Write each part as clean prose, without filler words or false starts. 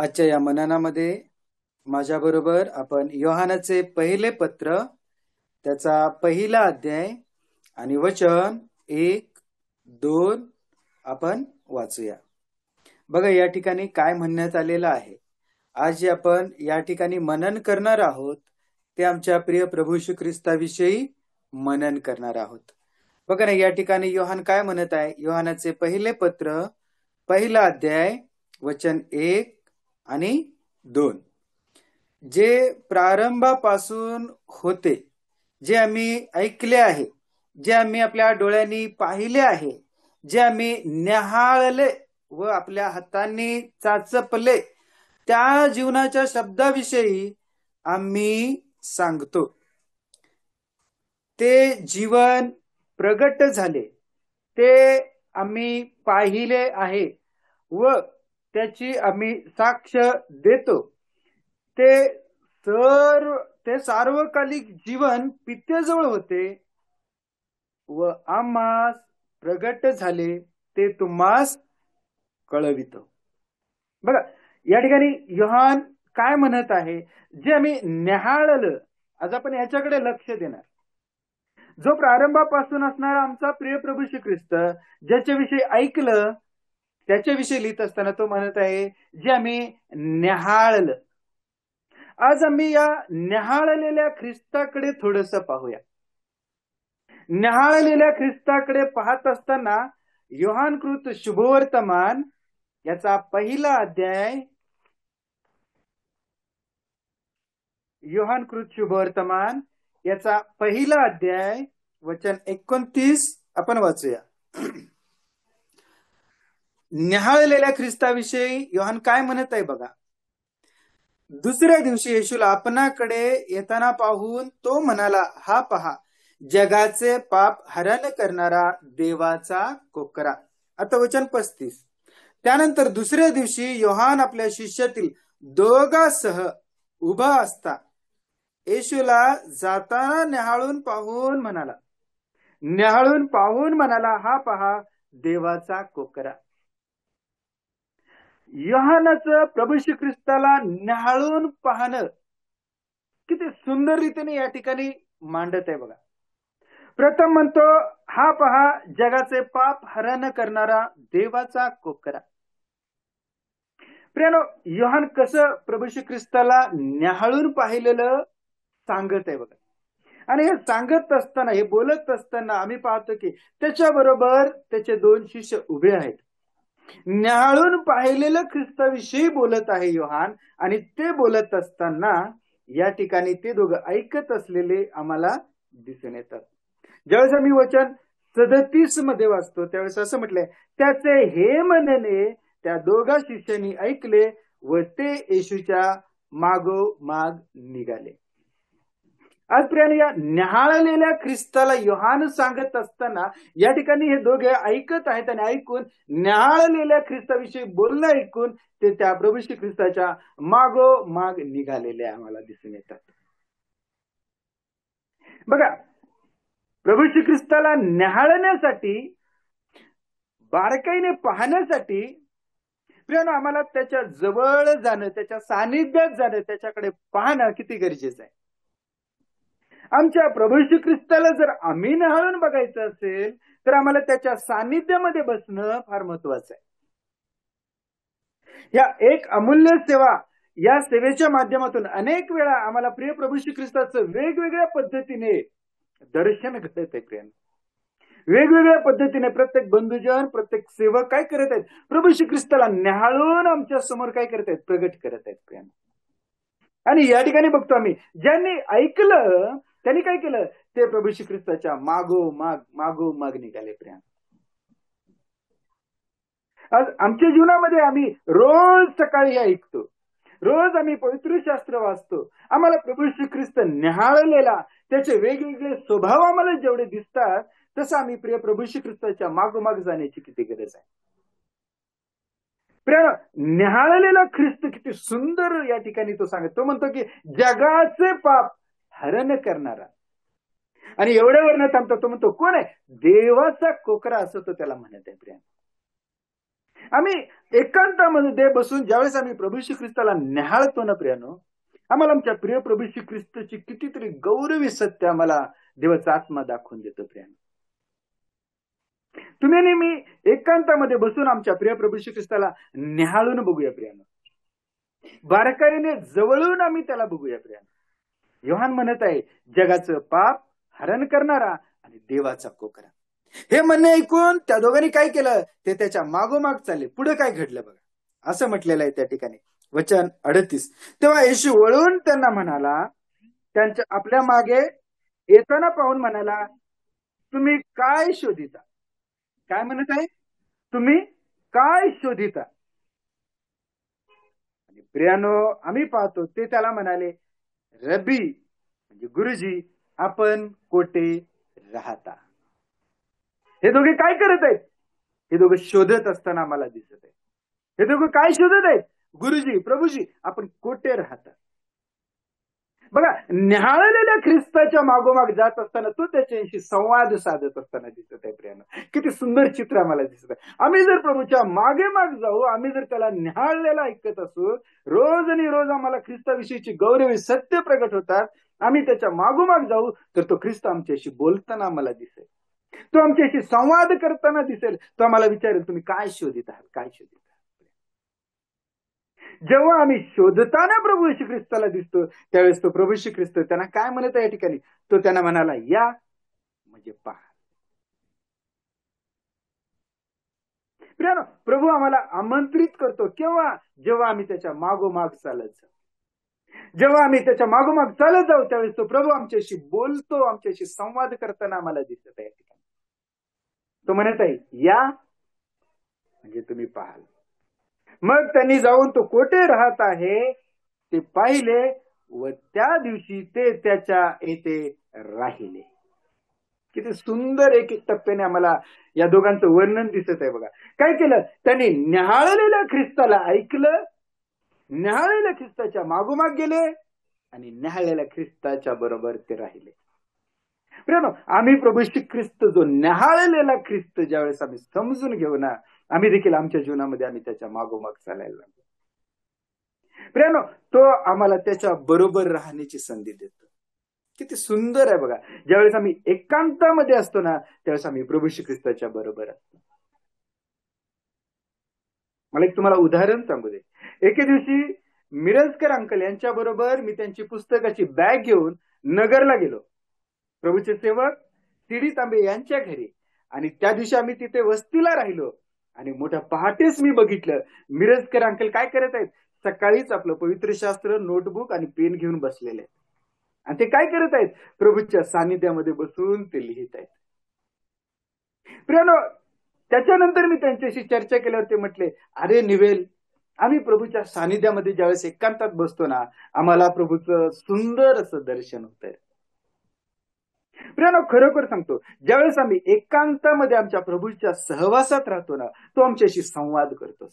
आजच्या या मननामध्ये माझ्याबरोबर आपण योहानाचे पहिले पत्र त्याचा पहिला अध्याय आणि वचन 1, 2 आपण वाचूया. बघा या ठिकाणी काय म्हणण्यात आलेलं आहे. आज जे आपण या ठिकाणी मनन करणार आहोत ते आमच्या प्रिय प्रभू श्री ख्रिस्ताविषयी मनन करणार आहोत. बघा ना, या ठिकाणी योहान काय म्हणत आहे. योहानाचे पहिले पत्र पहिला अध्याय वचन 1 आणि 2, जे प्रारंभापासून होते, जे आम्ही ऐकले आहे, जे आम्ही आपल्या डोळ्यांनी पाहिले आहे, जे आम्ही न्याहाळले व आपल्या हातांनी चाचपले, त्या जीवनाच्या शब्दाविषयी आम्ही सांगतो. ते जीवन प्रगट झाले, ते आम्ही पाहिले आहे व त्याची आम्ही साक्ष देतो. ते सार्वकालिक जीवन पित्याजवळ होते व आम्हास प्रगट झाले, ते तुम्हास कळवितो. बघा या ठिकाणी योहान काय म्हणत आहे, जे आम्ही न्याहाळलं. आज आपण याच्याकडे लक्ष देणार. जो प्रारंभापासून असणारा आमचा प्रिय प्रभू श्री ख्रिस्त, ज्याच्याविषयी ऐकलं त्याच्याविषयी लिहित असताना तो म्हणत आहे, जे आम्ही न्याहाळलं. आज आम्ही या न्याहाळलेल्या ख्रिस्ताकडे थोडस पाहूया. न्याहाळलेल्या ख्रिस्ताकडे पाहत असताना योहानकृत शुभवर्तमान याचा पहिला अध्याय, योहानकृत शुभवर्तमान याचा पहिला अध्याय वचन 29 आपण वाचूया. न्याहाळलेल्या ख्रिस्ताविषयी योहान काय म्हणत आहे बघा. दुसऱ्या दिवशी येशूला आपणाकडे येताना पाहून तो म्हणाला, हा पहा, जगाचे पाप हरण करणारा देवाचा कोकरा. आता वचन 35. त्यानंतर दुसऱ्या दिवशी योहान आपल्या शिष्यातील दोघांसह उभा असता येशूला जाताना न्याहाळून पाहून म्हणाला, हा पहा, देवाचा कोकरा. योहानाचं प्रभू श्री ख्रिस्ताला न्याहाळून पाहणं किती सुंदर रीतीने या ठिकाणी मांडत आहे बघा. प्रथम म्हणतो, हा पहा, जगाचे पाप हरण करणारा देवाचा कोकरा. प्रियानो, योहान कसं प्रभू श्री ख्रिस्ताला न्याहाळून पाहिलेलं सांगत आहे बघा. आणि हे सांगत असताना, हे बोलत असताना आम्ही पाहतो की त्याच्याबरोबर त्याचे 2 शिष्य उभे आहेत. न्याहाळून पाहिलेलं ख्रिस्ताविषयी बोलत आहे योहान. आणि ते बोलत असताना या ठिकाणी ते दोघं ऐकत असलेले आम्हाला दिसून येतात. ज्यावेळेस आम्ही वचन 37 मध्ये वाचतो त्यावेळेस असं म्हटलंय, त्याचे हे म्हणणे त्या दोघा शिष्यांनी ऐकले व ते येशूच्या मागोमाग निघाले. आज प्रियाने या न्याहाळलेल्या ख्रिस्ताला योहान सांगत असताना या ठिकाणी हे दोघे ऐकत आहेत आणि ऐकून न्याहाळलेल्या ख्रिस्ताविषयी बोलणं ऐकून ते त्या प्रभू श्री ख्रिस्ताच्या मागोमाग निघालेले आम्हाला दिसून येतात. बघा, प्रभू श्री ख्रिस्ताला न्याहाळण्यासाठी, बारकाईने पाहण्यासाठी प्रियानो आम्हाला त्याच्या जवळ जाणं, त्याच्या सानिध्यात जाणं, त्याच्याकडे पाहणं किती गरजेचं आहे. आमच्या प्रभू श्री ख्रिस्ताला जर आम्ही न्याहाळून बघायचं असेल तर आम्हाला त्याच्या सानिध्यामध्ये बसणं फार महत्वाचं आहे. या एक अमूल्य सेवा, या सेवेच्या माध्यमातून अनेक वेळा आम्हाला प्रिय प्रभू श्री ख्रिस्ताचं वेगवेगळ्या पद्धतीने दर्शन घडत आहे. प्रिय वेगवेगळ्या पद्धतीने प्रत्येक बंधुजन, प्रत्येक सेवक काय करत आहेत, प्रभू श्री ख्रिस्ताला न्याहाळून आमच्या समोर काय करत आहेत, प्रगट करत आहेत. प्रिय आणि या ठिकाणी बघतो आम्ही, ज्यांनी ऐकलं त्यांनी काय केलं, ते प्रभू श्री ख्रिस्ताच्या मागोमाग निघाले. प्रिय आज आमच्या जीवनामध्ये आम्ही रोज सकाळी ऐकतो, रोज आम्ही पवित्र शास्त्र वाचतो. आम्हाला प्रभू श्री ख्रिस्त न्याहाळलेला, त्याचे वेगवेगळे स्वभाव आम्हाला जेवढे दिसतात तसं आम्ही प्रिय प्रभू श्री ख्रिस्ताच्या मागोमाग जाण्याची किती गरज आहे. प्रिय न्याहाळलेला ख्रिस्त किती सुंदर या ठिकाणी तो सांगतो. तो म्हणतो की जगाचे पाप हरण करणारा. आणि एवढ्यावर न थांबतो तो म्हणतो, कोण आहे, देवाचा कोकरा, असं तो त्याला म्हणत आहे. प्रिय आम्ही एकांतामध्ये बसून ज्यावेळेस आम्ही प्रभू श्री ख्रिस्ताला न्याहाळतो ना प्रियानो, आम्हाला आमच्या प्रिय प्रभू श्री ख्रिस्ताची कितीतरी गौरवी सत्य आम्हाला देवाचा आत्मा दाखवून देतो प्रियानो. तुम्ही आणि मी एकांतामध्ये बसून आमच्या प्रिय प्रभू श्री ख्रिस्ताला न्याहाळून बघूया प्रियानो. बारकाईने जवळून आम्ही त्याला बघूया प्रियानो. योहान म्हणत आहे, जगाचं पाप हरण करणारा आणि देवाचा कोकरा. हे म्हणणे ऐकून त्या दोघांनी काय केलं, ते त्याच्या मागोमाग चालले. पुढे काय घडलं बघा, असं म्हटलेलं आहे त्या ठिकाणी वचन 38. तेव्हा येशू वळून त्यांना म्हणाला, त्यांच्या आपल्या मागे येताना पाहून म्हणाला, तुम्ही काय शोधिता? काय म्हणत आहे, तुम्ही काय शोधिता? आणि प्रियानो, आम्ही पाहतो ते त्याला म्हणाले, रब्बी म्हणजे गुरुजी, आपण कोठे राहता? हे दोघे काय करत आहेत? हे दोघे शोधत असताना आम्हाला दिसत आहे. हे दोघे काय शोधत आहेत? गुरुजी, प्रभूजी, आपण कोठे राहता? बघा, न्याहाळलेल्या ख्रिस्ताच्या मागोमाग जात असताना तो त्याच्याशी संवाद साधत असताना दिसत आहे प्रियानो. किती सुंदर चित्र आम्हाला दिसत आहे. आम्ही जर प्रभूच्या मागे माग जाऊ, आम्ही जर त्याला न्याहाळलेला ऐकत असू, रोज आणि रोज आम्हाला ख्रिस्ताविषयीची गौरवी सत्य प्रगट होतात, आम्ही त्याच्या मागोमाग जाऊ, तर तो ख्रिस्त आमच्याशी बोलताना आम्हाला दिसेल, तो आमच्याशी संवाद करताना दिसेल. तो आम्हाला विचारेल, तुम्ही काय शोधित आहात, काय शोधित आहात? जेव्हा आम्ही शोधताना प्रभू येशू ख्रिस्ताला दिसतो, त्यावेळेस तो प्रभू येशू ख्रिस्त त्यांना काय म्हणत आहे या ठिकाणी? तो त्यांना म्हणाला, या म्हणजे पहा. प्रियानो, प्रभू आम्हाला आमंत्रित करतो केव्हा? जेव्हा आम्ही त्याच्या मागोमाग चालत जाऊ. जेव्हा आम्ही त्याच्या मागोमाग चालत जाऊ, त्यावेळेस तो प्रभू आमच्याशी बोलतो, आमच्याशी संवाद करताना आम्हाला दिसत आहे. तो म्हणत आहे, या म्हणजे तुम्ही पाहाल. मग त्यांनी जाऊन तो कोठे राहत आहे ते पाहिले व त्या दिवशी ते त्याच्या येथे राहिले. किती सुंदर एक एक टप्प्याने आम्हाला या दोघांचं वर्णन दिसत आहे बघा. काय केलं त्यांनी? न्याहाळलेल्या ख्रिस्ताला ऐकलं, न्याहाळलेल्या ख्रिस्ताच्या मागोमाग गेले आणि न्याहाळलेल्या ख्रिस्ताच्या बरोबर ते राहिले. प्रियानो, आम्ही प्रभू श्री ख्रिस्त जो न्याहाळलेला ख्रिस्त ज्यावेळेस आम्ही समजून घेऊ ना, आम्ही देखील आमच्या जीवनामध्ये आम्ही त्याच्या मागोमाग चालायला लागतो. प्रियानो, तो आम्हाला त्याच्या बरोबर राहण्याची संधी देतो. किती सुंदर आहे बघा. ज्यावेळेस आम्ही एकांतामध्ये असतो ना, त्यावेळेस आम्ही प्रभू श्री ख्रिस्ताच्या बरोबर असतो. मला एक तुम्हाला उदाहरण सांगू दे. एके दिवशी मिरजकर अंकल यांच्या बरोबर मी त्यांची पुस्तकाची बॅग घेऊन नगरला गेलो, प्रभूचे सेवक सीडी तांबे यांच्या घरी. आणि त्या दिवशी आम्ही तिथे वस्तीला राहिलो आणि मोठ्या पहाटेच मी बघितलं मिरजकर अंकल काय करत आहेत. सकाळीच आपलं पवित्र शास्त्र, नोटबुक आणि पेन घेऊन बसलेले आहेत आणि ते काय करत आहेत? प्रभूच्या सानिध्यामध्ये बसून ते लिहित आहेत. प्रियानो, त्याच्यानंतर मी त्यांच्याशी चर्चा केल्यावर ते म्हटले, अरे निवेल, आम्ही प्रभूच्या सानिध्यामध्ये ज्यावेळेस एकांतात बसतो ना, आम्हाला प्रभूचं सुंदर असं दर्शन होतंय. प्रियानो, खरोखर सांगतो, ज्यावेळेस आम्ही एकांतामध्ये आमच्या प्रभूच्या सहवासात राहतो ना, तो आमच्याशी संवाद करतो.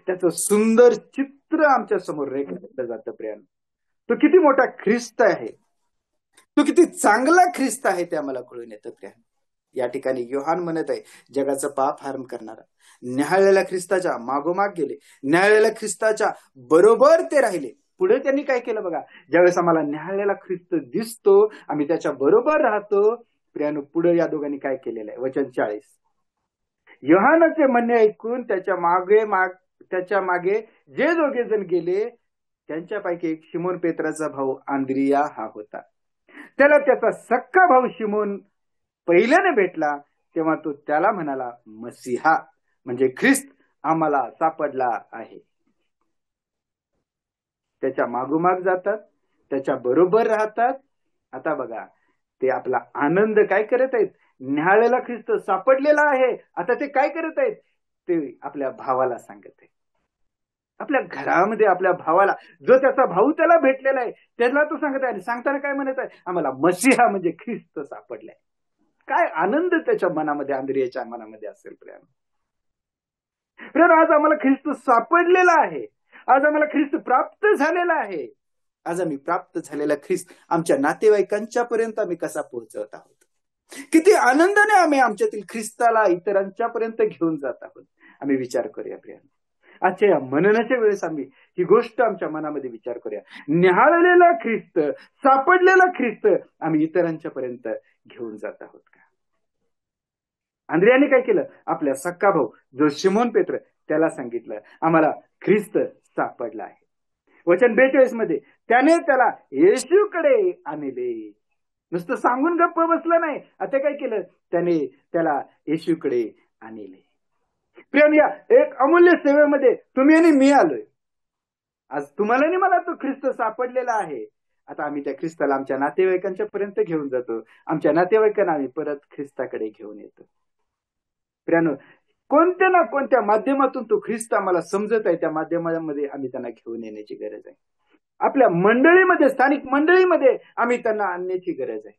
त्याचं सुंदर चित्र आमच्या समोर रेखाटलं जातं. प्रियानो, तो किती मोठा ख्रिस्त आहे, तो किती चांगला ख्रिस्त आहे ते आम्हाला कळून येतं. प्रियानो, या ठिकाणी योहान म्हणत आहे, जगाचं पाप हरण करणारा. न्याहाळलेल्या ख्रिस्ताच्या मागोमाग गेले, न्याहाळलेल्या ख्रिस्ताच्या बरोबर ते राहिले. पुढे त्यांनी काय केलं बघा. ज्यावेळेस आम्हाला न्याहाळलेला ख्रिस्त दिसतो, आम्ही त्याच्या बरोबर राहतो. प्रियानो, पुढे या दोघांनी काय केलेलं आहे? वचन 40. योहानाचे म्हणणे ऐकून त्याच्या मागे जे दोघे जण गेले, त्यांच्यापैकी एक शिमोन पेत्राचा भाऊ आंद्रिया हा होता. त्याला त्याचा सख्खा भाऊ शिमोन पहिल्याने भेटला, तेव्हा तो त्याला म्हणाला, मसीहा म्हणजे ख्रिस्त आम्हाला सापडला आहे. त्याच्या मागोमाग जातात, त्याच्या बरोबर राहतात. आता बघा, ते आपला आनंद काय करत आहेत? न्याहाळलेला ख्रिस्त सापडलेला आहे. आता ते काय करत आहेत? ते आपल्या भावाला सांगत आहेत. आपल्या घरामध्ये आपल्या भावाला, जो त्याचा भाऊ त्याला भेटलेला आहे, त्याला तो सांगत आहे. सांगताना काय म्हणत आहे? आम्हाला मसीहा म्हणजे ख्रिस्त सापडलाय. काय आनंद त्याच्या मनामध्ये, आंद्रियाच्या मनामध्ये असेल. प्रियानो, आज आम्हाला ख्रिस्त सापडलेला आहे. आज आम्हाला ख्रिस्त प्राप्त झालेला आहे. आज आम्ही प्राप्त झालेला ख्रिस्त आमच्या नातेवाईकांच्या पर्यंत आम्ही कसा पोहोचवत आहोत? किती आनंदाने आम्ही आमच्यातील ख्रिस्ताला इतरांच्या पर्यंत घेऊन जात आहोत. आम्ही विचार करूया प्रियांनो. आजच्या या मननाच्या वेळेस आम्ही ही गोष्ट आमच्या मनामध्ये विचार करूया. न्याहाळलेला ख्रिस्त, सापडलेला ख्रिस्त आम्ही इतरांच्या पर्यंत घेऊन जात आहोत का? अंद्रियाने काय केलं? आपल्या सक्का भाऊ जो शिमोन पेत्र त्याला सांगितलं, आम्हाला ख्रिस्त सापडला आहे. वचन 42 मध्ये त्याने त्याला येशूकडे आणले. नुसतं सांगून गप्प बसलं नाही, आता काय केलं? त्याने त्याला येशूकडे आणले. प्रिय, या एक अमूल्य सेवेमध्ये तुम्ही आणि मी आलोय. आज तुम्हाला आणि मला तो ख्रिस्त सापडलेला आहे. आता आम्ही त्या ख्रिस्ताला आमच्या नातेवाईकांच्या पर्यंत घेऊन जातो. आमच्या नातेवाईकांना आम्ही परत ख्रिस्ताकडे घेऊन येतो. प्रियानो, कोणत्या ना कोणत्या माध्यमातून तो ख्रिस्त आम्हाला समजत आहे, त्या माध्यमामध्ये आम्ही त्यांना घेऊन येण्याची गरज आहे. आपल्या मंडळीमध्ये, स्थानिक मंडळीमध्ये आम्ही त्यांना आणण्याची गरज आहे.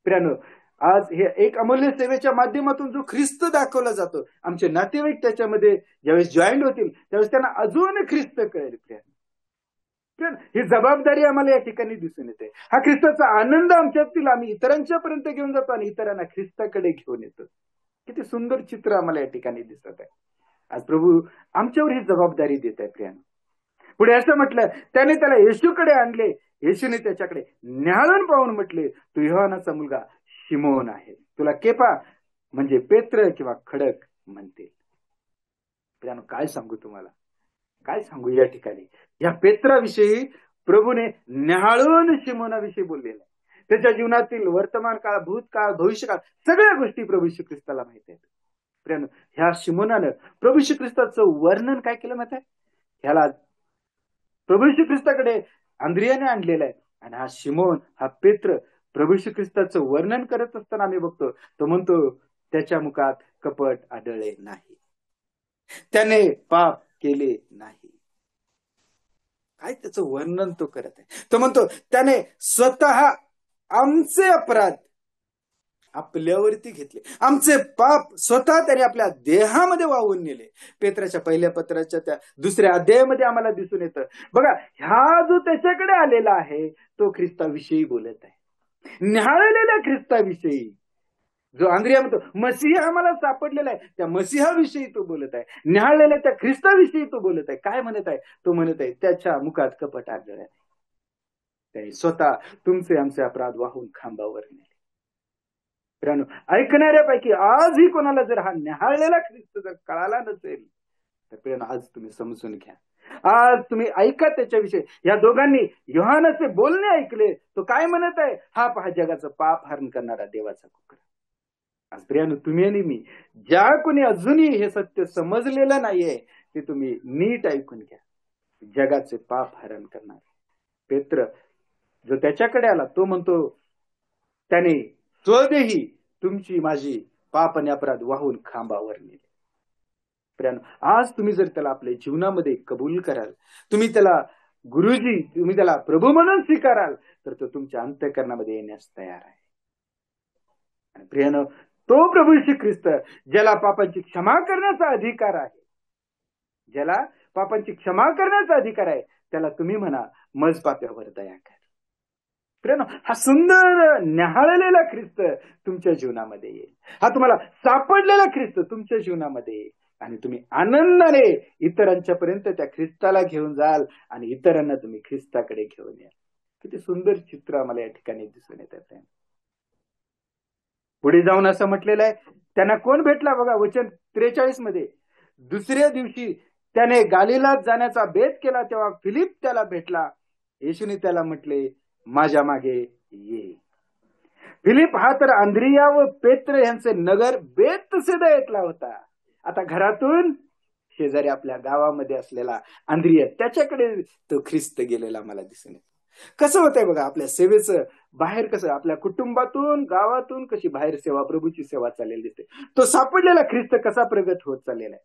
प्रियानो, आज हे एक अमूल्य सेवेच्या माध्यमातून जो ख्रिस्त दाखवला जातो, आमचे नातेवाईक त्याच्यामध्ये ज्यावेळेस जॉईंट होतील त्यावेळेस त्यांना अजून ख्रिस्त कळेल. प्रियानो, ही जबाबदारी आम्हाला या ठिकाणी दिसून येते. हा ख्रिस्ताचा आनंद आमच्यातील आम्ही इतरांच्या पर्यंत घेऊन जातो आणि इतरांना ख्रिस्ताकडे घेऊन येतो. किती सुंदर चित्र आम्हाला या ठिकाणी दिसत आहे. आज प्रभू आमच्यावर ही जबाबदारी देत आहे. प्रियानो, पुढे असं म्हटलं, त्याने त्याला येशूकडे आणले. येशूने त्याच्याकडे न्याहाळून पाहून म्हटले, तू योहानाचा मुलगा शिमोन आहे, तुला केफा म्हणजे पेत्र किंवा खडक म्हणते. प्रियानो, काय सांगू तुम्हाला, काय सांगू या ठिकाणी. या पेत्राविषयी प्रभूने न्याहाळून शिमोनाविषयी बोललेलं आहे. त्याच्या जीवनातील वर्तमान काळ, भूतकाळ, भविष्यकाळ सगळ्या गोष्टी प्रभू श्री ख्रिस्ताला माहित आहेत. प्रियानो, ह्या शिमोनानं प्रभू श्री ख्रिस्ताचं वर्णन काय केलं माहित आहे? ह्याला प्रभू श्री ख्रिस्ताकडे अंद्रियाने आणलेला आहे. आणि हा शिमोन, हा पेत्र प्रभू श्री ख्रिस्ताचं वर्णन करत असताना आम्ही बघतो, तो म्हणतो त्याच्या मुखात कपट आढळले नाही, त्याने पाप केले नाही. काय त्याचं वर्णन तो करत आहे. तो म्हणतो त्याने स्वतः आमचे अपराध आपल्यावरती घेतले, आमचे पाप स्वतः त्याने आपल्या देहामध्ये वाहून नेले. पेत्राच्या पहिल्या पत्राच्या त्या 2ऱ्या अध्यायामध्ये आम्हाला दिसून येतं. बघा, ह्या जो त्याच्याकडे आलेला आहे तो ख्रिस्ताविषयी बोलत आहे. न्याहाळलेल्या ख्रिस्ताविषयी, जो अंद्रिया म्हणतो मसीह आम्हाला सापडलेला आहे, त्या मसीहाविषयी तो बोलत आहे. न्याहाळलेल्या त्या ख्रिस्ताविषयी तो बोलत आहे. काय म्हणत आहे? तो म्हणत आहे त्याच्या मुखात कपट आढळले नाही, त्याने स्वतः तुमचे आमचे अपराध वाहून खांबावर नेले. प्रियानो, ऐकणाऱ्यापैकी आजही कोणाला जर हा न्याहाळलेला ख्रिस्त जर कळाला नसेल तर प्रियानो, आज तुम्ही समजून घ्या. आज तुम्ही ऐका त्याच्याविषयी. या दोघांनी योहानाचे बोलणे ऐकले. तो काय म्हणत आहे? हा पहा, जगाचं पाप हरण करणारा देवाचा कुकर. आज प्रियानो, तुम्ही आणि मी, ज्या कोणी अजूनही हे सत्य समजलेलं नाहीये ते तुम्ही नीट ऐकून घ्या. जगाचे पाप हरण करणार पेत्र जो त्याच्याकडे आला, तो म्हणतो त्याने स्वदेही तुमची माझी पाप आणि अपराध वाहून खांबावर नेले. प्रियानो, आज तुम्ही जर त्याला आपल्या जीवनामध्ये कबूल कराल, तुम्ही त्याला गुरुजी, तुम्ही त्याला प्रभू म्हणून स्वीकाराल, तर तो तुमच्या अंतःकरणामध्ये येण्यास तयार आहे. आणि प्रियानो, तो प्रभू श्री ख्रिस्त ज्याला पापांची क्षमा करण्याचा अधिकार आहे, ज्याला पापांची क्षमा करण्याचा अधिकार आहे, त्याला तुम्ही म्हणा, मज पाप्यावर दया कर. प्रियानो, हा सुंदर न्याहाळलेला ख्रिस्त तुमच्या जीवनामध्ये येईल. हा तुम्हाला सापडलेला ख्रिस्त तुमच्या जीवनामध्ये येईल आणि तुम्ही आनंदाने इतरांच्या पर्यंत त्या ख्रिस्ताला घेऊन जाल आणि इतरांना तुम्ही ख्रिस्ताकडे घेऊन याल. किती सुंदर चित्र आम्हाला या ठिकाणी दिसून येतात. पुढे जाऊन असं म्हटलेलं आहे, त्यांना कोण भेटला? बघा, वचन 43 मध्ये, 2ऱ्या दिवशी त्याने गालिलात जाण्याचा बेत केला तेव्हा फिलिप त्याला भेटला. येशूने त्याला म्हटले, माझ्या मागे ये. फिलिप हा तर अंद्रिया व पेत्र यांचे नगर बेतसैदा येथला होता. आता घरातून शेजारी आपल्या गावामध्ये असलेला अंद्रिया, त्याच्याकडे तो ख्रिस्त गेलेला मला दिसून येतो. कसं होतंय बघा, आपल्या सेवेचं बाहेर कसं, आपल्या कुटुंबातून, गावातून कशी बाहेर सेवा, प्रभूची सेवा चाललेली दिसते. तो सापडलेला ख्रिस्त कसा प्रगत होत चाललेला आहे.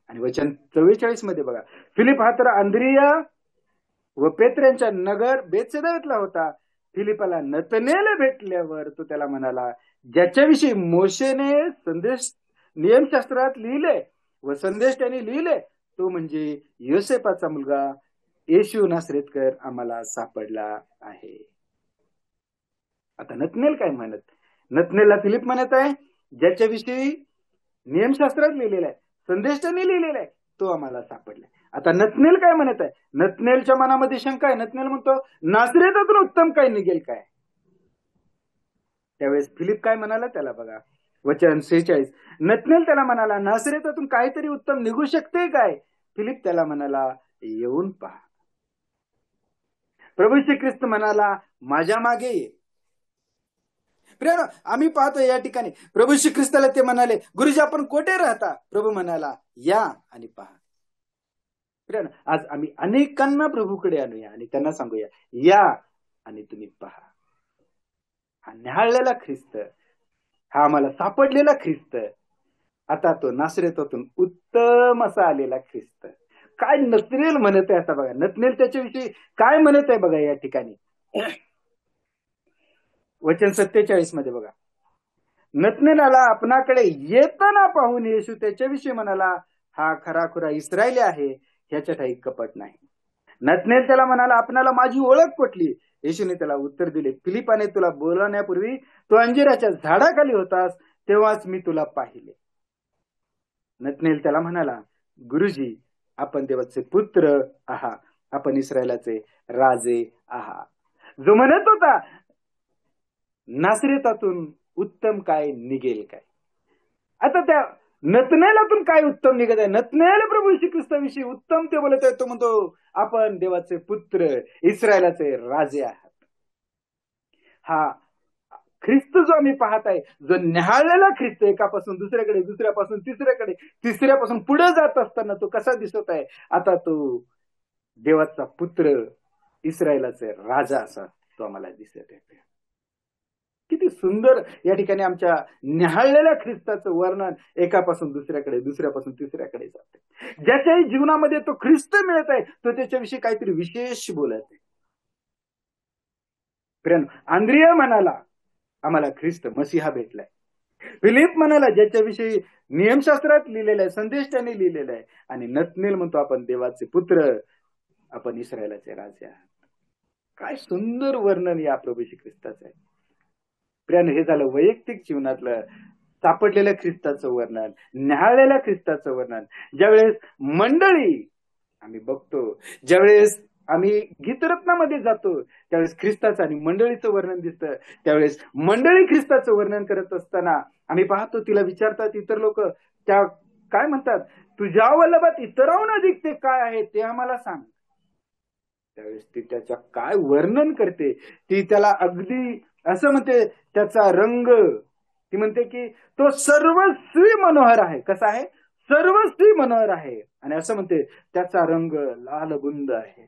आणि वचन 44 मध्ये बघा, फिलिप हा तर अंद्रिया व पेत्र्यांच्या नगर बेतसैदा येथला होता. फिलिपाला नतनेल भेटल्यावर तो त्याला म्हणाला, ज्याच्याविषयी मोशेने संदेश नियमशास्त्रात लिहिले व संदेश त्यांनी लिहिले, तो म्हणजे योसेपाचा मुलगा येशू नासरेतकर आम्हाला सापडला आहे. आता नतनेल काय म्हणत? नतनेलला फिलिप म्हणत आहे, ज्याच्याविषयी नियमशास्त्रात लिहिलेला आहे, संदेश त्यांनी लिहिलेला आहे, तो आम्हाला सापडलाय. आता नतनेल काय म्हणत आहे? नतनेलच्या मनामध्ये शंका आहे. नतनेल म्हणतो, नासरेतातून उत्तम काय निघेल काय? त्यावेळेस फिलिप काय म्हणाला त्याला बघा, वचन 46. नतनेल त्याला म्हणाला, नासरेतातून काहीतरी उत्तम निघू शकते काय? फिलिप त्याला म्हणाला, येऊन पहा. प्रभू श्री ख्रिस्त म्हणाला, माझ्या मागे ये. प्रियानो, आम्ही पाहतो या ठिकाणी प्रभू श्री ख्रिस्ताला ते म्हणाले, गुरुजी आपण कोठे राहता? प्रभू म्हणाला, या आणि पहा. प्रियानो, आज आम्ही अनेकांना प्रभूकडे आणूया आणि त्यांना सांगूया, या आणि तुम्ही पहा. हा न्याहाळलेला ख्रिस्त, हा आम्हाला सापडलेला ख्रिस्त, आता तो नासरेतातून उत्तम असा आलेला ख्रिस्त. काय नतनेल म्हणत आहे आता बघा, नतनेल त्याच्याविषयी काय म्हणत आहे बघा या ठिकाणी. वचन 47 मध्ये बघा, नतनेलाला आपणाकडे येताना पाहून येशू त्याच्याविषयी म्हणाला, हा खराखुरा इस्रायली आहे, ह्याच्या ठाई कपट नाही. नतनेल त्याला म्हणाला, आपणाला माझी ओळख पटली. येशूने त्याला उत्तर दिले, फिलिपाने तुला बोलवण्यापूर्वी तू अंजिराच्या झाडाखाली होतास, तेव्हाच मी तुला पाहिले. नतनेल त्याला म्हणाला, गुरुजी आपण देवाचे पुत्र आहात, आपण इस्रायलाचे राजे आहात. जो म्हणत होता नासरेतातून उत्तम काय निघेल काय, आता त्या नतनेलातून काय उत्तम निघत आहे? नतनेल प्रभू श्री ख्रिस्ताविषयी उत्तम ते बोलत आहे. तो म्हणतो, आपण देवाचे पुत्र, इस्रायलाचे राजे आहात. हा ख्रिस्त जो आम्ही पाहत आहे, जो न्याहाळलेला ख्रिस्त, एकापासून दुसऱ्याकडे, दुसऱ्यापासून तिसऱ्याकडे, तिसऱ्यापासून पुढे जात असताना तो कसा दिसत आहे? आता तो देवाचा पुत्र, इस्रायलाचे राजा असा तो आम्हाला दिसत आहे. किती सुंदर या ठिकाणी आमच्या न्याहाळलेल्या ख्रिस्ताचं वर्णन एकापासून दुसऱ्याकडे, दुसऱ्यापासून तिसऱ्याकडे जाते. ज्याच्याही जीवनामध्ये तो ख्रिस्त मिळत आहे, तो त्याच्याविषयी काहीतरी विशेष बोलत आहे. प्रिय आंद्रिया म्हणाला, आम्हाला ख्रिस्त मसीहा भेटलाय. फिलिप म्हणाला, ज्याच्याविषयी नियमशास्त्रात लिहिलेला आहे, संदेश त्याने लिहिलेला आहे. आणि नतनेल म्हणतो, आपण देवाचे पुत्र, आपण इस्रायलाचे राजे आहात. काय सुंदर वर्णन या प्रभू श्री ख्रिस्ताचं आहे. प्रियानो, हे झालं वैयक्तिक जीवनातलं सापडलेल्या ख्रिस्ताचं वर्णन, न्याहाळलेल्या ख्रिस्ताचं वर्णन. ज्यावेळेस मंडळी आम्ही बघतो, ज्यावेळेस आम्ही गीतरत्नामध्ये जातो, त्यावेळेस ख्रिस्ताचं आणि मंडळीचं वर्णन दिसतं. त्यावेळेस मंडळी ख्रिस्ताचं वर्णन करत असताना आम्ही पाहतो, तिला विचारतात इतर लोक, त्या काय म्हणतात, तुझ्या वल्लभात इतराहून अधिक ते काय आहे ते आम्हाला सांग. त्यावेळेस ती त्याच्या काय वर्णन करते, ती त्याला अगदी असं म्हणते, त्याचा रंग, ती म्हणते की तो सर्वस्वी मनोहर आहे. कसा आहे? सर्वस्वी मनोहर आहे. आणि असं म्हणते, त्याचा रंग लाल बुंद आहे,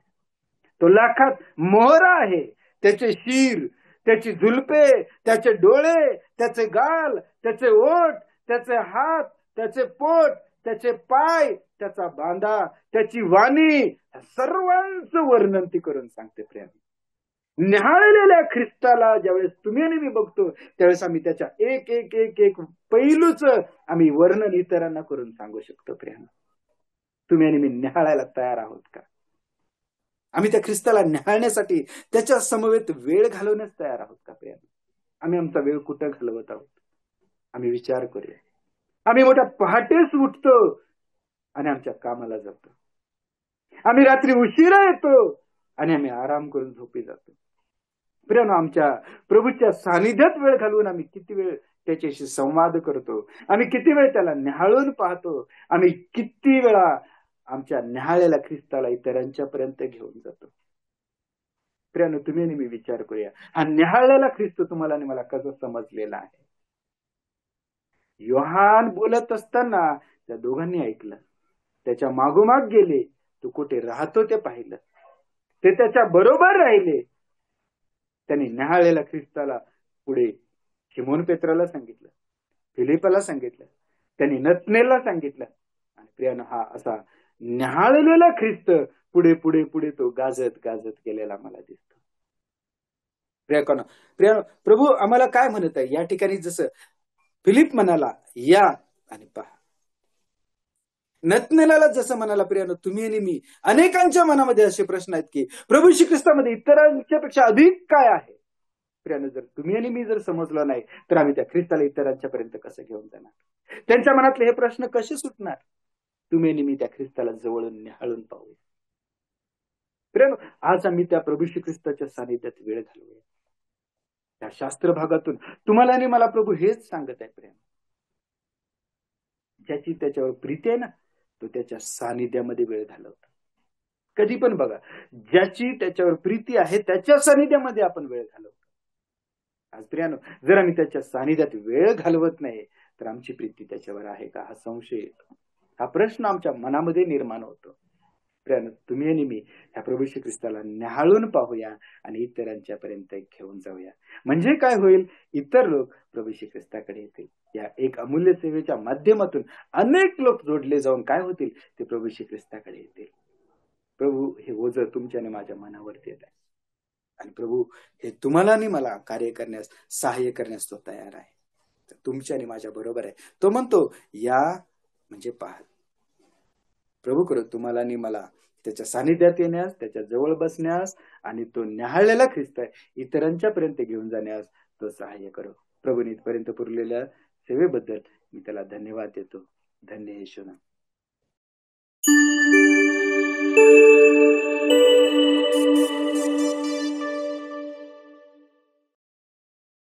तो लाखात मोहरा आहे. त्याचे शीर, त्याची झुलपे, त्याचे डोळे, त्याचे गाल, त्याचे ओठ, त्याचे हात, त्याचे पोट, त्याचे पाय, त्याचा बांधा, त्याची वाणी, सर्वांचं वर्णन ती करून सांगते. प्रेम, न्याहाळलेल्या ख्रिस्ताला ज्यावेळेस तुम्ही आणि मी बघतो, त्यावेळेस आम्ही त्याच्या एक एक एक एक पैलूच आम्ही वर्णन इतरांना करून सांगू शकतो. प्रेम, तुम्ही आणि मी न्याहाळायला तयार आहोत का? आम्ही त्या ख्रिस्ताला न्याहाळण्यासाठी त्याच्या समवेत वेळ घालवण्यास तयार आहोत का? प्रेम, आम्ही आमचा वेळ कुठं घालवत आहोत? आम्ही विचार करूया. आम्ही मोठ्या पहाटेच उठतो आणि आमच्या कामाला जातो. आम्ही रात्री उशिरा येतो आणि आम्ही आराम करून झोपी जातो. प्रियानो, आमच्या प्रभूच्या सानिध्यात वेळ घालवून आम्ही किती वेळ त्याच्याशी संवाद करतो, आम्ही किती वेळ त्याला न्याहाळून पाहतो, आम्ही किती वेळा आमच्या न्याहाळलेल्या ख्रिस्ताला इतरांच्या पर्यंत घेऊन जातो. प्रियानो, तुम्ही आणि मी विचार करूया, हा न्याहाळलेला ख्रिस्त तुम्हाला आणि मला कसं समजलेला आहे? योहान बोलत असताना त्या दोघांनी ऐकलं, त्याच्या मागोमाग गेले, तो कुठे राहतो ते पाहिलं, ते त्याच्या बरोबर राहिले. त्यांनी न्याहाळलेल्या ख्रिस्ताला पुढे शिमोन पेत्राला सांगितलं, फिलिपाला सांगितलं, त्यांनी नतनेलला सांगितलं. आणि प्रियानो, हा असा न्याहाळलेला ख्रिस्त पुढे पुढे पुढे तो गाजत गाजत गेलेला मला दिसतो. प्रियानो, प्रभू आम्हाला काय म्हणत आहे या ठिकाणी? जसं फिलिप म्हणाला, या आणि पहा. नतनेलाला जसं म्हणाला, प्रियानो, तुम्ही आणि मी, अनेकांच्या मनामध्ये असे प्रश्न आहेत की प्रभू श्री ख्रिस्तामध्ये इतरांच्या पेक्षा अधिक काय आहे? प्रियानं, जर तुम्ही आणि मी जर समजलो नाही तर आम्ही त्या ख्रिस्ताला इतरांच्या पर्यंत कसं घेऊन जाणार? त्यांच्या मनातले हे प्रश्न कसे सुटणार? तुम्ही आणि मी त्या ख्रिस्ताला जवळून निहाळून पाहूया. प्रियानो, आज आम्ही त्या प्रभू श्री ख्रिस्ताच्या सानिध्यात वेळ घालवूया. त्या शास्त्र भागातून तुम्हाला आणि मला प्रभू हेच सांगत आहे प्रेम, ज्याची त्याच्यावर प्रीती आहे ना, तो त्याच्या सानिध्यामध्ये वेळ घालवतो. कधी पण बघा, ज्याची त्याच्यावर प्रीती आहे त्याच्या सानिध्यामध्ये आपण वेळ घालवतो. आज प्रियानो, जर आम्ही त्याच्या सानिध्यात वेळ घालवत नाही तर आमची प्रीती त्याच्यावर आहे का, हा संशय येतो. हा प्रश्न आमच्या मनामध्ये निर्माण होतो. प्रियानो, तुम्ही आणि मी ह्या प्रभू श्री ख्रिस्ताला निहाळून पाहूया आणि इतरांच्या पर्यंत घेऊन जाऊया. म्हणजे काय होईल? इतर लोक प्रभू श्री ख्रिस्ताकडे येतील. या एक अमूल्य सेवेच्या माध्यमातून अनेक लोक जोडले जाऊन काय होतील? ते प्रभू श्री ख्रिस्ताकडे येतील. प्रभू हे ओझं तुमच्या आणि माझ्या मनावरती येत आहे आणि प्रभू हे तुम्हाला आणि मला कार्य करण्यास, सहाय्य करण्यास तो तयार आहे. तर तुमच्या आणि माझ्या बरोबर आहे. तो म्हणतो या म्हणजे पहा. प्रभू करो तुम्हाला आणि मला त्याच्या सानिध्यात येण्यास, त्याच्या जवळ बसण्यास आणि तो न्याहाळलेला ख्रिस्त आहे इतरांच्या पर्यंत घेऊन जाण्यास तो सहाय्य करो. प्रभूने इथपर्यंत पुरलेल्या सेवेबद्दल मी त्याला धन्यवाद देतो. धन्य येशू नाम.